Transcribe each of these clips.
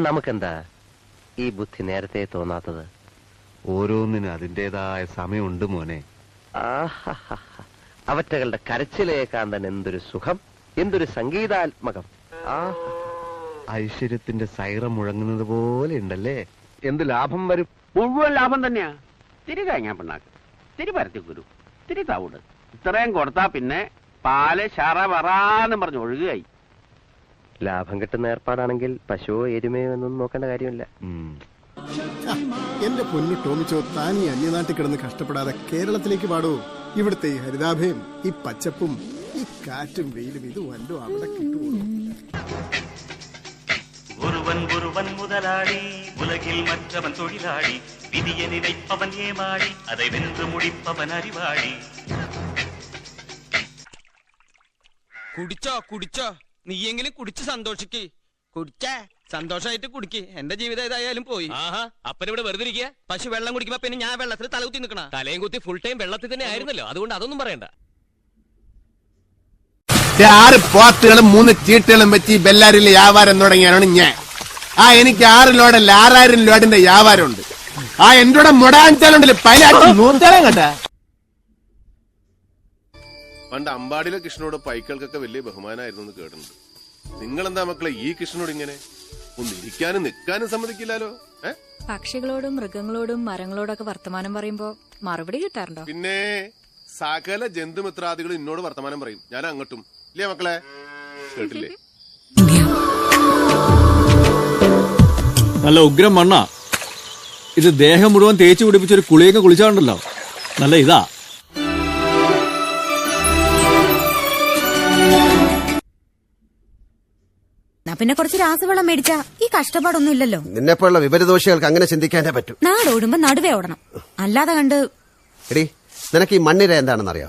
നമുക്കെന്താ ഈ ബുദ്ധി നേരത്തെ തോന്നാത്തത്? ഓരോന്നിനും അതിന്റേതായ സമയമുണ്ട് മോനെ. അവറ്റകളുടെ കരച്ചിലേക്കാൻ തന്നെ എന്തൊരു സുഖം, എന്തൊരു സംഗീതാത്മകം. ഐശ്വര്യത്തിന്റെ സൈറം മുഴങ്ങുന്നത് പോലെ ഉണ്ടല്ലേ. എന്ത് ലാഭം വരും? മുഴുവൻ ലാഭം തന്നെയാ. തിരി തേങ്ങാ പിണ്ണാക്ക്, തിരി പരത്തിക്കുരു, തിരി തവിട്, ഇത്രയും കൊടുത്താ പിന്നെ പാല് ഷറ വറാന്നും പറഞ്ഞ് ഒഴുകുകയായി. ലാഭം കിട്ടുന്ന ഏർപ്പാടാണെങ്കിൽ പശുവോ എരുമയോ എന്നൊന്നും നോക്കേണ്ട കാര്യമില്ല. എന്റെ പൊന്നു ടോമിച്ചോ, താൻ ഈ അന്യനാട്ടിൽ കിടന്ന് കഷ്ടപ്പെടാതെ കേരളത്തിലേക്ക് പാടൂ. ഇവിടുത്തെ ഈ ഹരിതാഭയും ഈ പച്ചപ്പും ഈ കാറ്റും വെയിലും ഇത് വല്ലോ അവിടെ കിട്ടുമോ? ஒருவன் ஒருவன் முதலாளி, உலகில் மற்றவன் தொழிலாளி, விதியை நினைப்பவன் ஏமாளி, அதை வென்று முடிப்பவன் அறிவாளி. കുടിച്ചോ കുടിച്ചോ, നീയെങ്കിലും കുടിച്ച് സന്തോഷിക്ക്. കുടിച്ചേ സന്തോഷമായിട്ട് കുടിക്ക്. എന്റെ ജീവിതം ഏതായാലും പോയി. ആഹാ, അപ്പനിവിടെ വെറുതെ ഇരിക്കുക. പശു വെള്ളം കുടിക്കുമ്പോ പിന്നെ ഞാൻ വെള്ളത്തിൽ തലകുത്തി നിൽക്കണ? തലയും കുത്തി ഫുൾ ടൈം വെള്ളത്തിൽ തന്നെ ആയിരുന്നല്ലോ, അതുകൊണ്ട് അതൊന്നും പറയണ്ട. 6 പോത്തുകളും 3 ചീട്ടുകളും വെച്ച് ഈ ബെല്ലാരിലെ വ്യാപാരം തുടങ്ങിയാണ് ഞാൻ. എനിക്ക് 6 ലോഡല്ല 6000 ലോഡിന്റെ വ്യാപാരമുണ്ട്. എന്റെ കൂടെ മുടാഞ്ചാലുണ്ടല്ലോ പൈലാറ്റി നൂത്തരം കേട്ടാ. പണ്ട് അമ്പാടിയിലെ കൃഷ്ണനോട് പൈക്കൾക്കൊക്കെ വലിയ ബഹുമാനമായിരുന്നു കേട്ടിട്ടുണ്ട്. നിങ്ങളെന്താ മക്കളെ ഈ കൃഷ്ണനോട് ഇങ്ങനെ? ഒന്ന് ഇരിക്കാനും നിൽക്കാനും സമ്മതിക്കില്ലല്ലോ. പക്ഷികളോടും മൃഗങ്ങളോടും മരങ്ങളോടൊക്കെ വർത്തമാനം പറയുമ്പോ മറുപടി കിട്ടാറുണ്ടോ? പിന്നെ സകല ജന്തുമിത്രാദികളും എന്നോട് വർത്തമാനം പറയും, ഞാൻ അങ്ങോട്ടും. ഇല്ലേ മക്കളെ? കേട്ടില്ലേ? നല്ല ഉഗ്രം മണ്ണ ഇത്. ദേഹം മുഴുവൻ തേച്ചു പിടിപ്പിച്ചൊരു കുളിയൊക്കെ കുളിച്ചാണ്ടല്ലോ, നല്ല ഇതാ. പിന്നെ കുറച്ച് രാസവളം മേടിച്ചാ ഈ കഷ്ടപ്പാടൊന്നും ഇല്ലല്ലോ. നിന്നെപ്പോലുള്ള വിപരീതദോഷികൾക്ക് അങ്ങനെ ചിന്തിക്കാനേ പറ്റും. നാടോടുമ്പോ നടുവേ ഓടണം, അല്ലാതെ കണ്ട്. എടി, നിനക്ക് ഈ മണ്ണിര എന്താണെന്നറിയോ?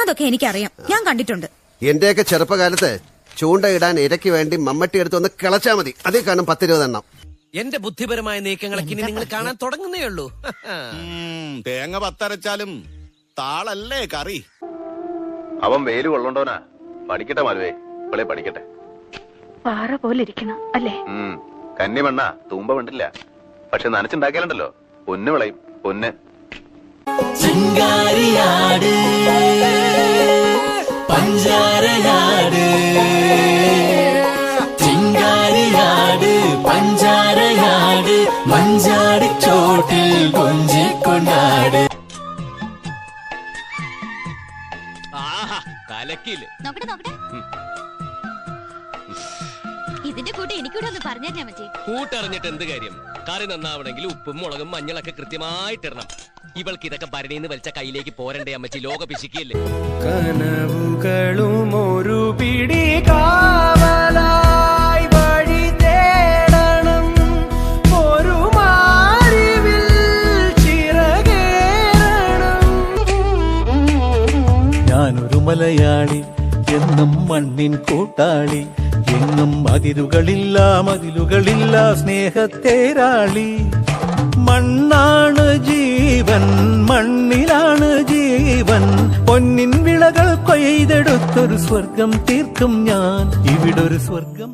അതൊക്കെ എനിക്കറിയാം, ഞാൻ കണ്ടിട്ടുണ്ട്. എന്റെയൊക്കെ ചെറുപ്പകാലത്ത് ചൂണ്ടയിടാൻ ഇരയ്ക്ക് വേണ്ടി മമ്മട്ടി എടുത്ത് ഒന്ന് കിളച്ചാ മതി, അതിൽ കാണും 10-20 എണ്ണം. എന്റെ ബുദ്ധിപരമായ നീക്കങ്ങളൊക്കെ ഇനി നിങ്ങൾ കാണാൻ തുടങ്ങുന്നേ ഉള്ളൂ. തേങ്ങ പത്തരച്ചാലും താളല്ലേ കറി. അവൻ വെയില് കൊള്ളണ്ടോനാ. പഠിക്കട്ടെ മാലുവേ, ഇവളെ പഠിക്കട്ടെ. പാറ പോലെ ഇരിക്കണം അല്ലേ? കന്നി മണ്ണ തൂമ്പ വേണ്ടില്ല, പക്ഷെ നനച്ചുണ്ടാക്കിയാലുണ്ടല്ലോ പൊന്ന് വിളയും, പൊന്ന്. ചിങ്കാരിയാട് പഞ്ചാരയാട്, ചിങ്കാരിയാട് പഞ്ചാരയാട്, മഞ്ചാടിച്ചോട്ടിൽ കൊഞ്ചിക്കൊണ്ടാട്. ആഹാ, കലക്കില്. ഇതിന്റെ കൂടെ എനിക്കൂടെ ഒന്ന് പറഞ്ഞാ മതി. കൂട്ടറിഞ്ഞിട്ട് എന്ത് കാര്യം? കറി നന്നാവണമെങ്കിൽ ഉപ്പും മുളകും മഞ്ഞളൊക്കെ കൃത്യമായിട്ടിടണം. ഇവൾക്ക് ഇതൊക്കെ ഭരണിന്ന് വലിച്ച കയ്യിലേക്ക് പോരണ്ടേ അമ്മച്ചി? ലോക പിശിക്കല്ലേ. കനവുകളും ഒരു പിടി കാവലായി വഴി തേടണം, ഒരു മാറിവിൽ ചിറകേറണം. ഞാനൊരു മലയാളി, എന്നും മണ്ണിൻ കൂട്ടാളി, എങ്ങും മതിലുകളില്ല സ്നേഹത്തേരാളി. മണ്ണാണ് ജീവൻ, മണ്ണിലാണ് ജീവൻ, പൊന്നിൻ വിളകൾ കൊയ്തെടുത്തൊരു സ്വർഗം തീർക്കും ഞാൻ, ഇവിടൊരു സ്വർഗം.